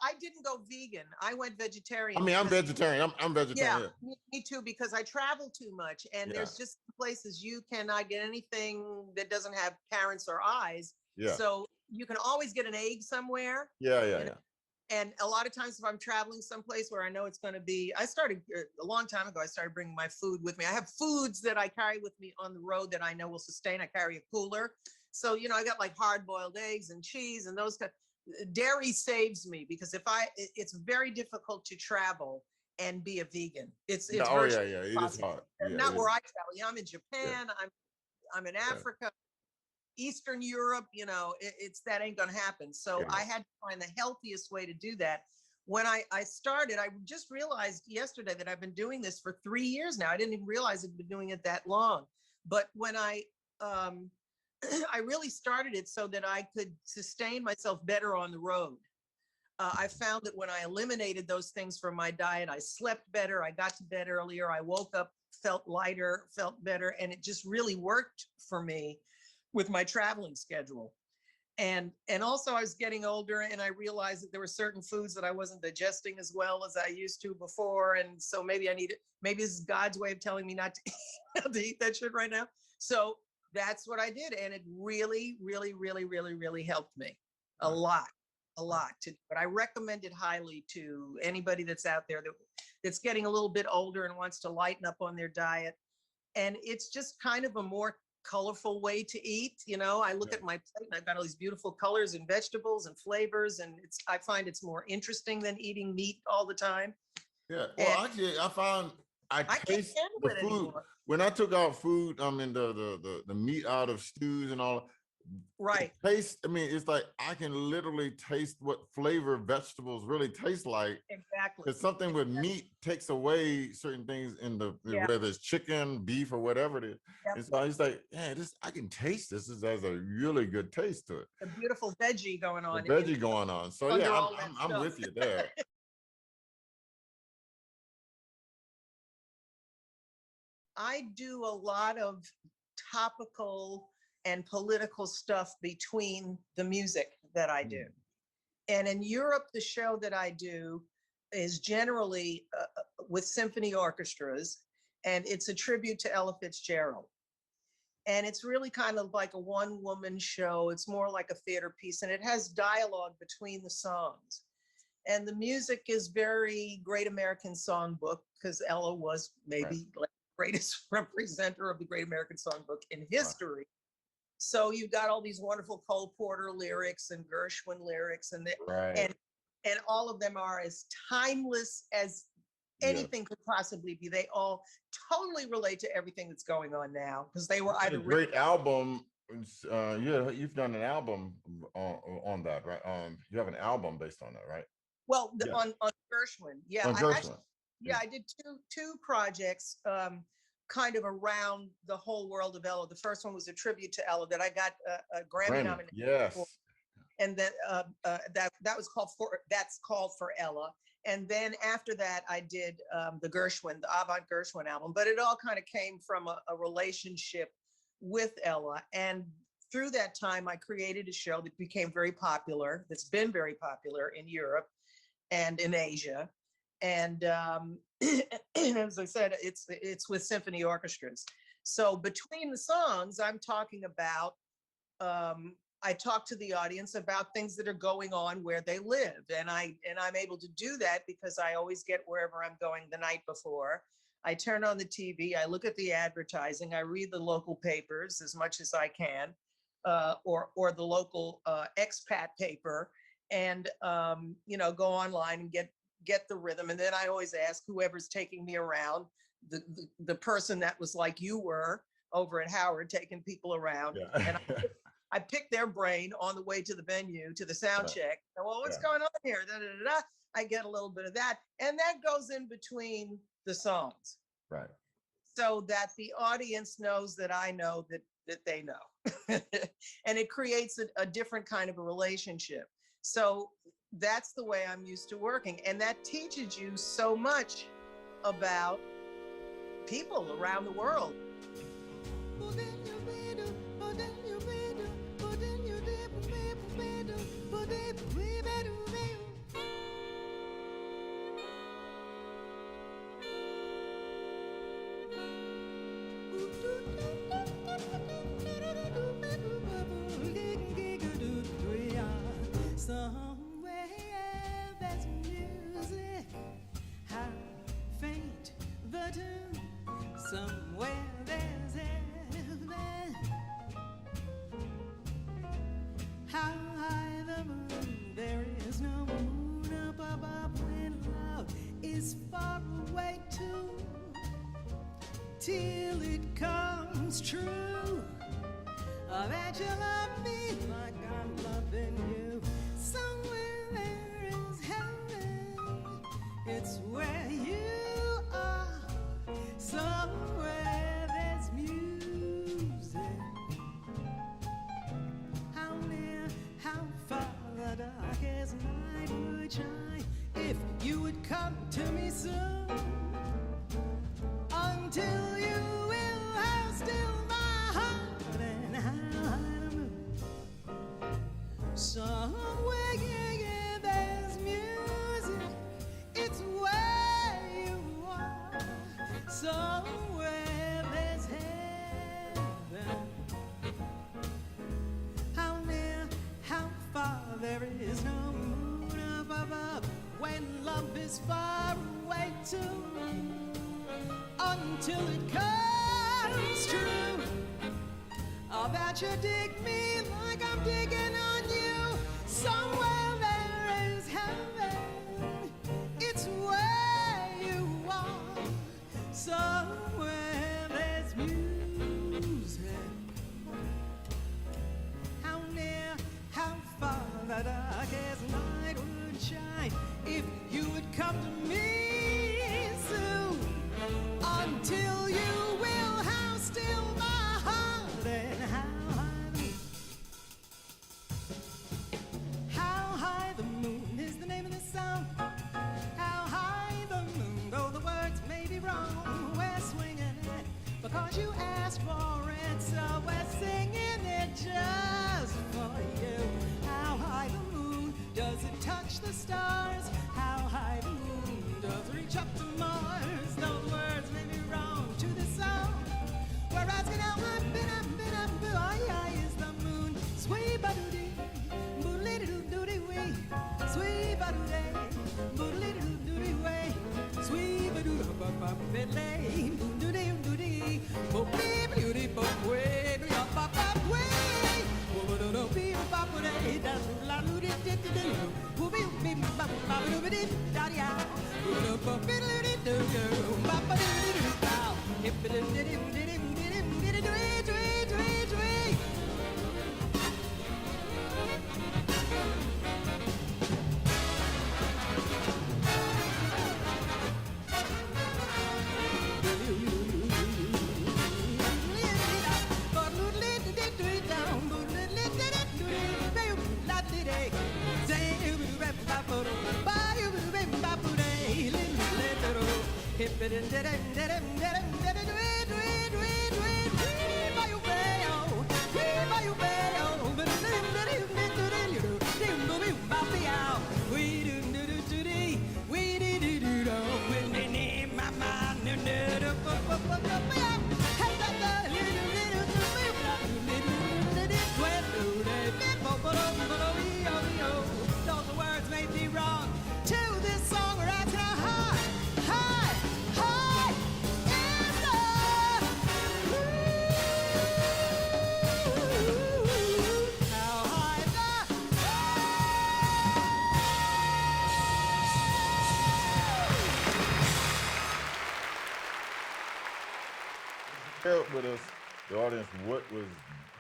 I didn't go vegan. I went vegetarian. I mean, I'm vegetarian. I'm vegetarian. Yeah, me too, because I travel too much, and there's just places you cannot get anything that doesn't have parents or eyes. Yeah. So you can always get an egg somewhere. Yeah. And a lot of times if I'm traveling someplace where I know it's going to be, I started a long time ago, I started bringing my food with me. I have foods that I carry with me on the road that I know will sustain. I carry a cooler. So, I got like hard-boiled eggs and cheese and those kind. Dairy saves me, because it's very difficult to travel and be a vegan. It's it is hard. Not where I travel. I'm in Japan. Yeah. I'm in Africa, Eastern Europe. That ain't gonna happen. So I had to find the healthiest way to do that. When I started, I just realized yesterday that I've been doing this for 3 years now. I didn't even realize I'd been doing it that long. But when I really started it so that I could sustain myself better on the road. I found that when I eliminated those things from my diet, I slept better, I got to bed earlier, I woke up, felt lighter, felt better, and it just really worked for me with my traveling schedule. And also I was getting older, and I realized that there were certain foods that I wasn't digesting as well as I used to before. And so maybe maybe this is God's way of telling me not to eat that shit right now. So that's what I did. And it really, really, really, really, really helped me a lot. But I recommend it highly to anybody that's out there that's getting a little bit older and wants to lighten up on their diet. And it's just kind of a more colorful way to eat. You know, I look at my plate and I've got all these beautiful colors and vegetables and flavors, and I find it's more interesting than eating meat all the time. Yeah. Well, actually, I found I taste the food anymore. When I took out food, I mean the meat out of stews and all. Right. Taste. I mean, it's like I can literally taste what flavor vegetables really taste like. Exactly. Because something with meat takes away certain things in the whether it's chicken, beef, or whatever it is. Yep. And so I was like, yeah, I can taste this. This has a really good taste to it. A beautiful veggie going on. So yeah, I'm with you there. I do a lot of topical and political stuff between the music that I do. And in Europe, the show that I do is generally with symphony orchestras, and it's a tribute to Ella Fitzgerald. And it's really kind of like a one-woman show. It's more like a theater piece, and it has dialogue between the songs. And the music is very Great American Songbook, because Ella was maybe like the greatest representative of the Great American Songbook in history. So you've got all these wonderful Cole Porter lyrics and Gershwin lyrics, and all of them are as timeless as anything could possibly be. They all totally relate to everything that's going on now, because they were either a great album. You've done an album on that, right? You have an album based on that, right? Well, on Gershwin, on Gershwin. I did two projects. Kind of around the whole world of Ella. The first one was a tribute to Ella that I got a Grammy nomination for, and then that was called for Ella. And then after that, I did the Avant Gershwin album. But it all kind of came from a relationship with Ella. And through that time, I created a show that became very popular. That's been very popular in Europe and in Asia. And as I said, it's with symphony orchestras. So between the songs, I'm talking about, I talk to the audience about things that are going on where they live. And I'm able to do that because I always get wherever I'm going the night before. I turn on the TV, I look at the advertising, I read the local papers as much as I can, or the local expat paper, and go online and get the rhythm. And then I always ask whoever's taking me around, the person that was like you were over at Howard taking people around. And I pick their brain on the way to the venue, to the sound check. Well, what's going on here? Da, da, da, da. I get a little bit of that. And that goes in between the songs. Right. So that the audience knows that I know that they know. And it creates a different kind of a relationship. So that's the way I'm used to working. And that teaches you so much about people around the world. Somewhere there's heaven. How high the moon, there is no moon up above when love is far away too, till it comes true that you love me like I'm loving you. Somewhere there is heaven, it's where you are. Somewhere there's music. How near, how far the darkest night would come to me soon. Until you will have still my heart and high the moon. Somewhere, yeah, yeah, there's music. It's where you are. Somewhere there's heaven. How near, how far, there is no moon up above when love is far away too. Until it comes true, I'll bet you dig me like I'm digging on you. Somewhere there is heaven. It's where you are. Somewhere there's music. How near, how far the darkest night would shine if you would come to me soon. Until you will have still my heart and how high the moon is the name of the song. How high the moon, though the words may be wrong, we're swinging it because you asked for it, so we're singing it just for you. How high the moon, does it touch the stars? How high the moon does it reach up to Mars? Those words may be wrong to the song. We're asking how high, high is the moon. Sweet ba-doo-dee, boodle-doo-doo-doo-dee-wee. Sweet ba-doo-dee, boodle-doo-doo-doo-dee-wee. Sweet ba-doo-doo-ba-ba-ba-dee, boodle-doo-doo-dee. Bo-bee-ba-doo-dee-bo-wee, do-ya-ba-ba-wee. Bo-ba-doo-doo-bee-ba-ba-dee, da-doo-la-doo-dee-dee-dee-dee. Bo-bee-ba-ba-ba-doo-dee-da-dee-ah. Bo-ba-doo-doo-doo-doo, ba-ba-doo-doo-doo-bow. Hip-a-doo-doo-doo-doo-doo-doo-doo-doo-doo-doo-doo. Though the words may be wrong to this song, we're asking how high, high, high is the moon? How high Share with us, the audience, what was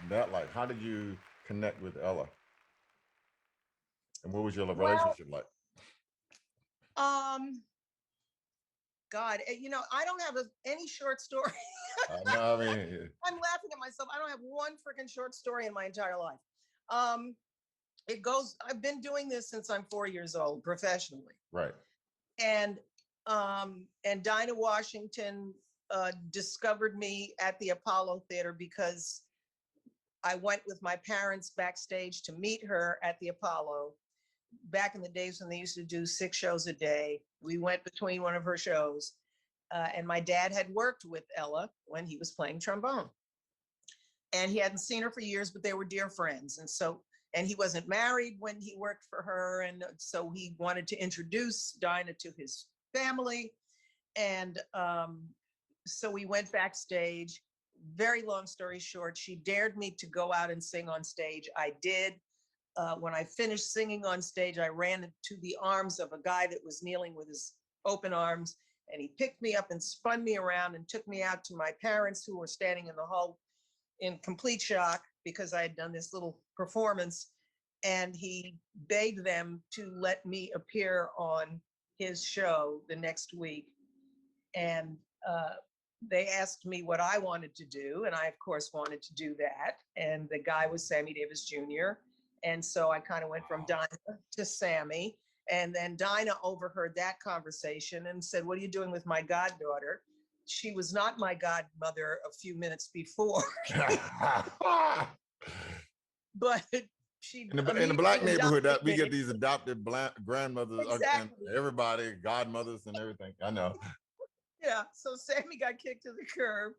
that like? How did you connect with Ella? And what was your relationship like? God, you know, I don't have any short story. No, I mean, I'm laughing at myself. I don't have one freaking short story in my entire life. I've been doing this since I'm 4 years old professionally. right. And Dinah Washington discovered me at the Apollo Theater because I went with my parents backstage to meet her at the Apollo. Back in the days when they used to do 6 shows a day, we went between one of her shows. And my dad had worked with Ella when he was playing trombone. And he hadn't seen her for years, but they were dear friends. And he wasn't married when he worked for her. And so he wanted to introduce Dinah to his family. And so we went backstage. Very long story short, she dared me to go out and sing on stage. I did. When I finished singing on stage, I ran into the arms of a guy that was kneeling with his open arms, and he picked me up and spun me around and took me out to my parents, who were standing in the hall in complete shock because I had done this little performance. And he begged them to let me appear on his show the next week. And they asked me what I wanted to do, and I, of course, wanted to do that. And the guy was Sammy Davis Jr., and so I kind of went from Dinah to Sammy. And then Dinah overheard that conversation and said, "What are you doing with my goddaughter?" She was not my godmother a few minutes before, but she in the black neighborhood that we get these adopted grandmothers exactly. and everybody, godmothers and everything. I know. Yeah, so Sammy got kicked to the curb,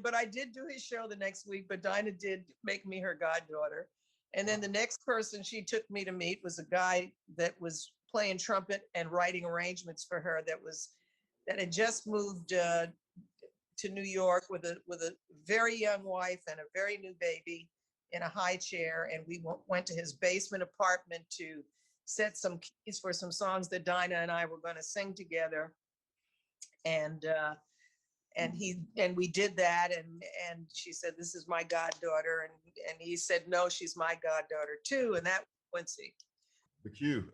but I did do his show the next week, but Dinah did make me her goddaughter. And then the next person she took me to meet was a guy that was playing trumpet and writing arrangements for her that had just moved to New York with a very young wife and a very new baby in a high chair. And we went to his basement apartment to set some keys for some songs that Dinah and I were going to sing together. And we did that, and she said, "This is my goddaughter," and he said, "No, she's my goddaughter too," and that was Quincy. The cue.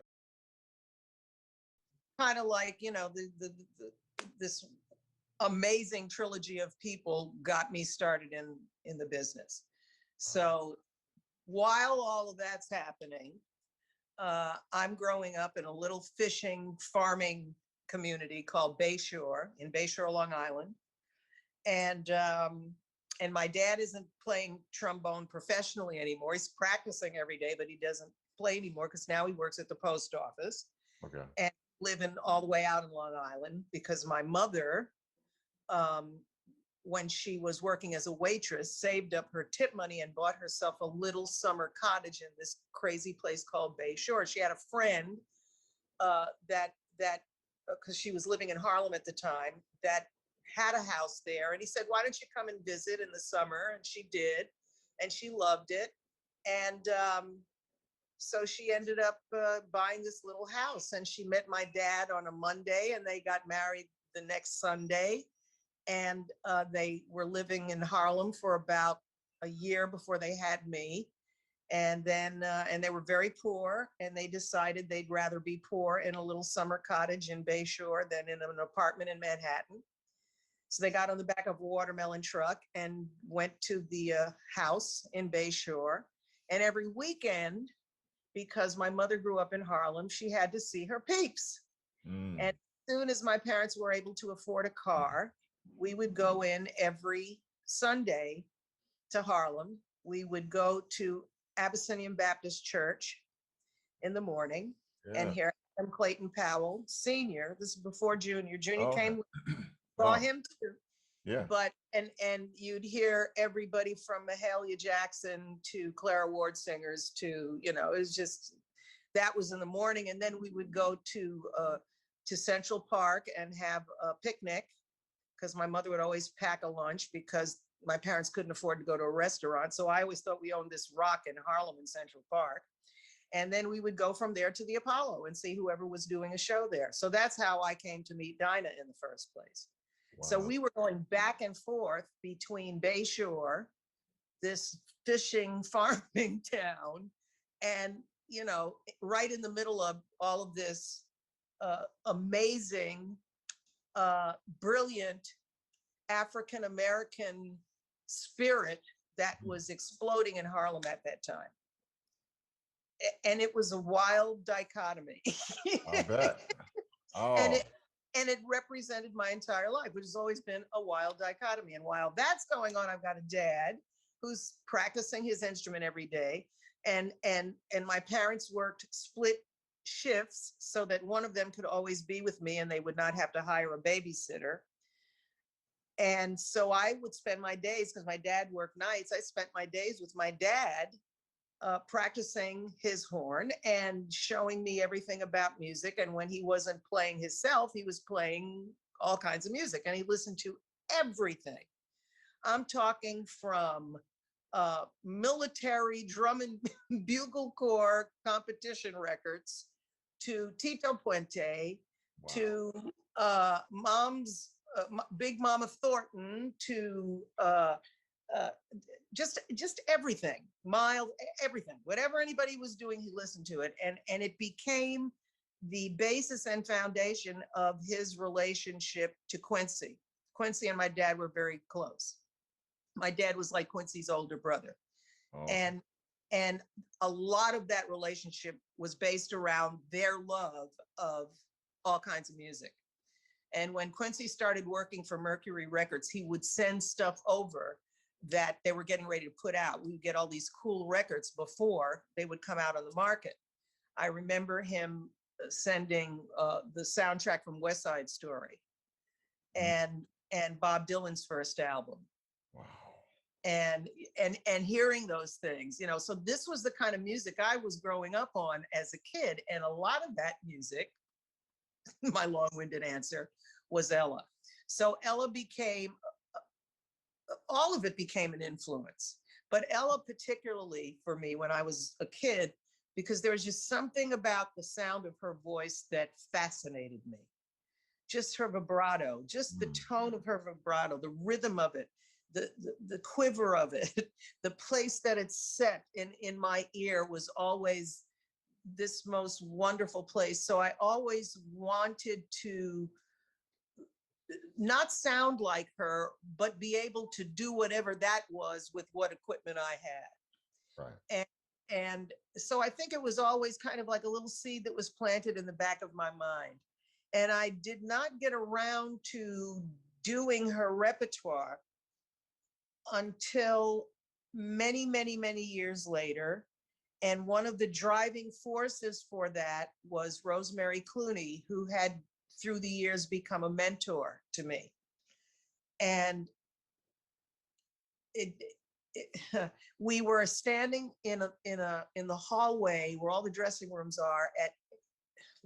Kind of like, this amazing trilogy of people got me started in the business. So while all of that's happening, I'm growing up in a little fishing farming community called Bayshore in Bayshore, Long Island. And my dad isn't playing trombone professionally anymore. He's practicing every day, but he doesn't play anymore because now he works at the post office. Okay. And living all the way out in Long Island because my mother, when she was working as a waitress, saved up her tip money and bought herself a little summer cottage in this crazy place called Bayshore. She had a friend that because she was living in Harlem at the time, that had a house there. And he said, "Why don't you come and visit in the summer?" And she did, and she loved it. And so she ended up buying this little house, and she met my dad on a Monday, and they got married the next Sunday. And they were living in Harlem for about a year before they had me. And then, and they were very poor, and they decided they'd rather be poor in a little summer cottage in Bayshore than in an apartment in Manhattan. So they got on the back of a watermelon truck and went to the house in Bayshore. And every weekend, because my mother grew up in Harlem, she had to see her peeps. And as soon as my parents were able to afford a car, we would go in every Sunday to Harlem. We would go to Abyssinian Baptist Church in the morning and hear Adam Clayton Powell, Senior. This is before Junior. Junior came, saw him too. Yeah. But and you'd hear everybody from Mahalia Jackson to Clara Ward singers to, it was just, that was in the morning. And then we would go to Central Park and have a picnic, because my mother would always pack a lunch because my parents couldn't afford to go to a restaurant. So I always thought we owned this rock in Harlem in Central Park. And then we would go from there to the Apollo and see whoever was doing a show there. So that's how I came to meet Dinah in the first place. Wow. So we were going back and forth between Bayshore, this fishing farming town, and, right in the middle of all of this amazing, brilliant African-American spirit that was exploding in Harlem at that time. And it was a wild dichotomy. I bet. Oh. And it represented my entire life, which has always been a wild dichotomy. And while that's going on, I've got a dad who's practicing his instrument every day. And my parents worked split shifts so that one of them could always be with me and they would not have to hire a babysitter. And so I would spend my days, because my dad worked nights, I spent my days with my dad practicing his horn and showing me everything about music. And when he wasn't playing himself, he was playing all kinds of music, and he listened to everything. I'm talking from military drum and bugle corps competition records to Tito Puente, wow, to Big Mama Thornton, to just everything, mild, everything, whatever anybody was doing, he listened to it. And it became the basis and foundation of his relationship to Quincy. Quincy and my dad were very close. My dad was like Quincy's older brother. Oh. And And a lot of that relationship was based around their love of all kinds of music. And when Quincy started working for Mercury Records, he would send stuff over that they were getting ready to put out. We would get all these cool records before they would come out on the market. I remember him sending the soundtrack from West Side Story and Bob Dylan's first album. Wow. And hearing those things, you know, so this was the kind of music I was growing up on as a kid. And a lot of that music, my long-winded answer, was Ella. So Ella became, all of it became an influence, but Ella particularly for me when I was a kid, because there was just something about the sound of her voice that fascinated me. Just her vibrato, just the tone of her vibrato, the rhythm of it, the quiver of it, the place that it's set in my ear was always this most wonderful place. So I always wanted to not sound like her, but be able to do whatever that was with what equipment I had. Right. And so I think it was always kind of like a little seed that was planted in the back of my mind. And I did not get around to doing her repertoire until many, many, many years later. And one of the driving forces for that was Rosemary Clooney, who had through the years become a mentor to me. And we were standing in the hallway where all the dressing rooms are at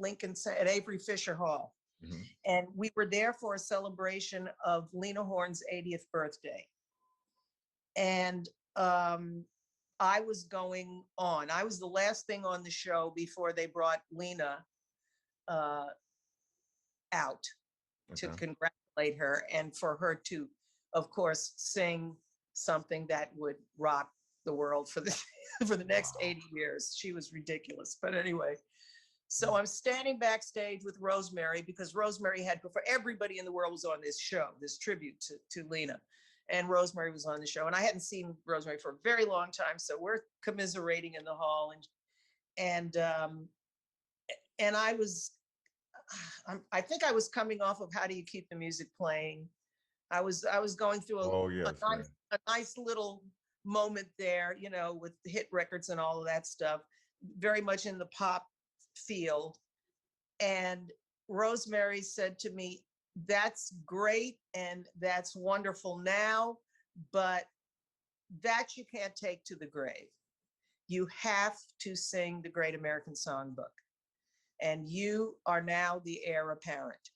at Avery Fisher Hall. Mm-hmm. And we were there for a celebration of Lena Horne's 80th birthday. And I was going on. I was the last thing on the show before they brought Lena out to congratulate her and for her to, of course, sing something that would rock the world for the for the next 80 years. She was ridiculous. But anyway, so I'm standing backstage with Rosemary because Rosemary had before everybody in the world was on this show, this tribute to Lena. And Rosemary was on the show. And I hadn't seen Rosemary for a very long time. So we're commiserating in the hall. And I think I was coming off of How Do You Keep the Music Playing? I was going through a nice little moment there, you know, with the hit records and all of that stuff, very much in the pop field. And Rosemary said to me, "That's great and that's wonderful now, but that you can't take to the grave. You have to sing the Great American Songbook. And you are now the heir apparent."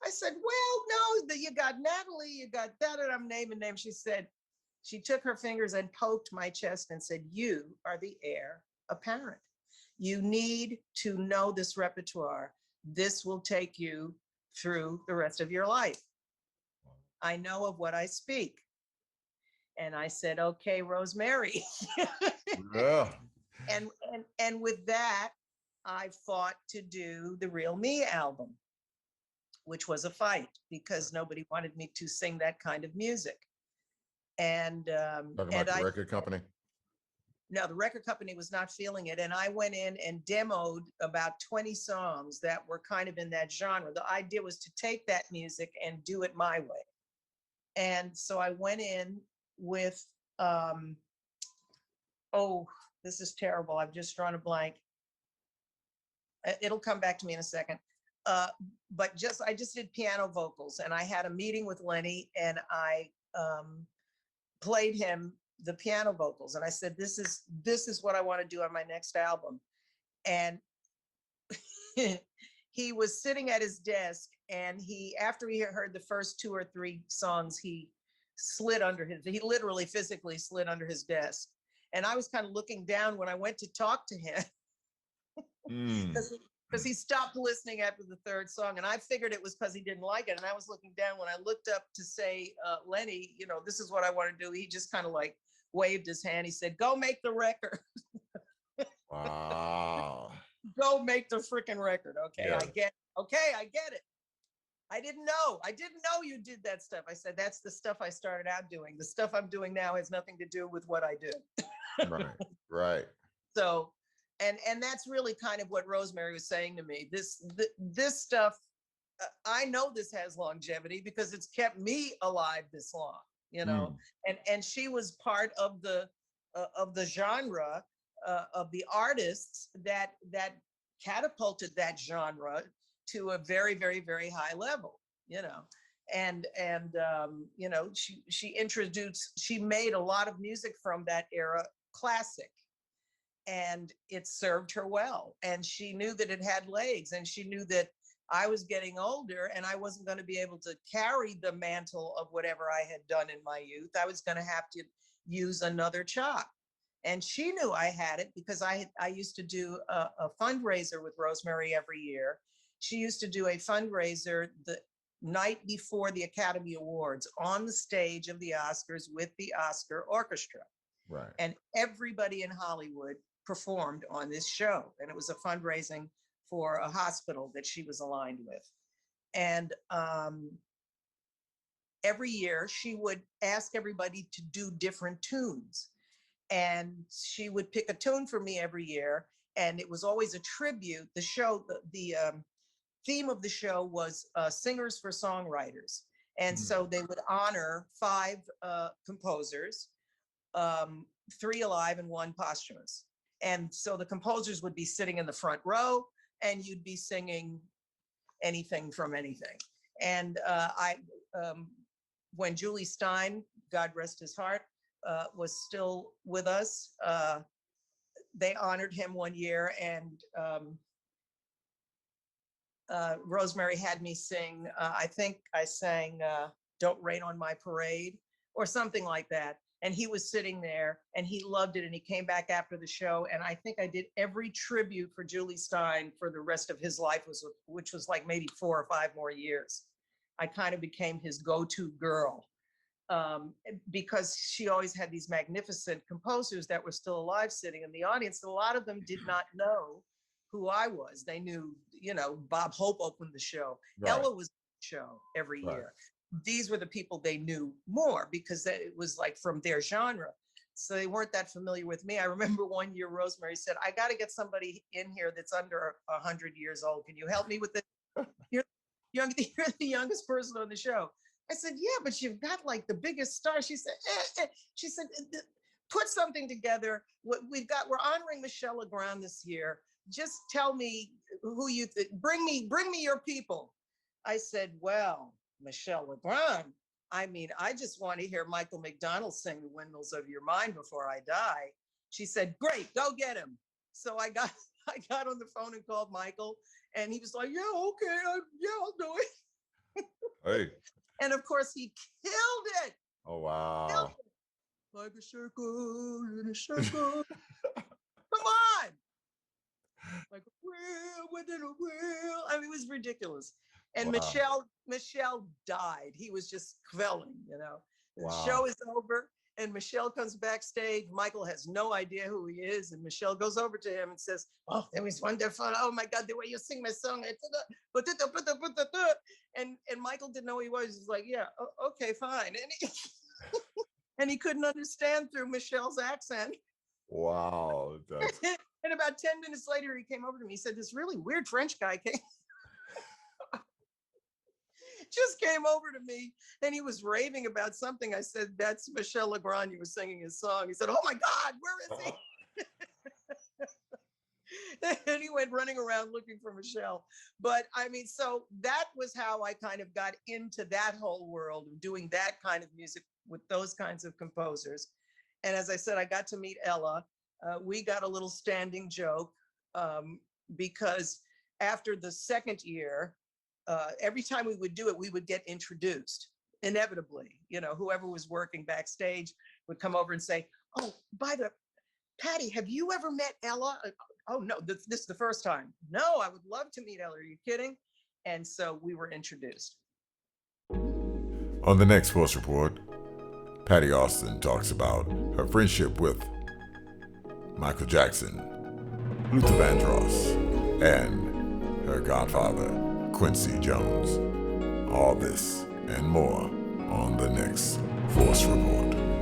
I said, "Well, no, you got Natalie, you got that," and I'm naming names. She said, she took her fingers and poked my chest and said, "You are the heir apparent. You need to know this repertoire. This will take you through the rest of your life. I know of what I speak." And I said, "Okay, Rosemary." Yeah. And with that, I fought to do the Real Me album, which was a fight because nobody wanted me to sing that kind of music. And Talking about the record company? No, the record company was not feeling it. And I went in and demoed about 20 songs that were kind of in that genre. The idea was to take that music and do it my way. And so I went in with, oh, this is terrible. I've just drawn a blank. It'll come back to me in a second. But I just did piano vocals, and I had a meeting with Lenny, and I played him the piano vocals, and I said, this is what I want to do on my next album. And he was sitting at his desk, and after he heard the first 2 or 3 songs, he literally physically slid under his desk. And I was kind of looking down when I went to talk to him. Because he stopped listening after the 3rd song, and I figured it was because he didn't like it. And I was looking down when I looked up to say, "Lenny, you know, this is what I want to do." He just kind of like waved his hand. He said, "Go make the record." Wow. Go make the freaking record. Okay, Yeah. I get it. Okay, I get it. I didn't know you did that stuff. I said, "That's the stuff I started out doing. The stuff I'm doing now has nothing to do with what I do." Right. Right. So, and that's really kind of what Rosemary was saying to me. This stuff, I know this has longevity because it's kept me alive this long, you know. And she was part of the genre, of the artists that catapulted that genre to a very, very, very high level, you know. And you know, she made a lot of music from that era classic, and it served her well. And she knew that it had legs, and she knew that I was getting older and I wasn't going to be able to carry the mantle of whatever I had done in my youth. I was going to have to use another chop. And she knew I had it because I used to do a fundraiser with Rosemary every year. She used to do a fundraiser the night before the Academy Awards on the stage of the Oscars with the Oscar Orchestra. Right. And everybody in Hollywood performed on this show. And it was a fundraising for a hospital that she was aligned with. And every year she would ask everybody to do different tunes. And she would pick a tune for me every year. And it was always a tribute. The show, the theme of the show was Singers for Songwriters. And so they would honor 5 composers, 3 alive and 1 posthumous. And so the composers would be sitting in the front row, and you'd be singing anything from anything. And when Julie Stein, God rest his heart, was still with us, they honored him one year, and Rosemary had me sing, I think I sang Don't Rain on My Parade or something like that. And he was sitting there and he loved it. And he came back after the show. And I think I did every tribute for Julie Stein for the rest of his life, which was like maybe 4 or 5 more years. I kind of became his go-to girl because she always had these magnificent composers that were still alive sitting in the audience. A lot of them did not know who I was. They knew, you know, Bob Hope opened the show. Right. Ella was on the show every year. These were the people they knew more because it was like from their genre. So they weren't that familiar with me. I remember one year Rosemary said, I got to get somebody in here that's under 100 years old. Can you help me with this? You're the youngest person on the show. I said, yeah, but you've got like the biggest star. She said, she said, put something together. We're honoring Michelle Legrand this year. Just tell me who you think. Bring me your people. I said, well, Michelle Legrand. I mean, I just want to hear Michael McDonald sing The Windmills of Your Mind before I die. She said, great, go get him. So I got on the phone and called Michael, and he was like, yeah, okay, I'll do it. Hey. And of course, he killed it. Oh, wow. Killed it. Like a circle in a circle. Come on. Like a wheel within a wheel. I mean, it was ridiculous. And wow. Michelle died. He was just quelling, you know. The show is over, and Michelle comes backstage. Michael has no idea who he is, and Michelle goes over to him and says, "Oh, that was wonderful. Oh my God, the way you sing my song." And Michael didn't know who he was. He's like, "Yeah, okay, fine." And he couldn't understand through Michelle's accent. Wow. And about 10 minutes later, he came over to me. He said, "This really weird French guy just came over to me, and he was raving about something." I said, "That's Michelle Legrand. You were singing his song." He said, "Oh my God, where is he?" And he went running around looking for Michelle. But I mean, so that was how I kind of got into that whole world of doing that kind of music with those kinds of composers. And as I said, I got to meet Ella. We got a little standing joke because after the second year, every time we would do it, we would get introduced inevitably. You know, whoever was working backstage would come over and say, "Oh, Patti, have you ever met Ella?" "Oh, no, this is the first time." "No, I would love to meet Ella. Are you kidding?" And so we were introduced. On the next Force Report, Patti Austin talks about her friendship with Michael Jackson, Luther Vandross, and her godfather, Quincy Jones. All this and more on the next Force Report.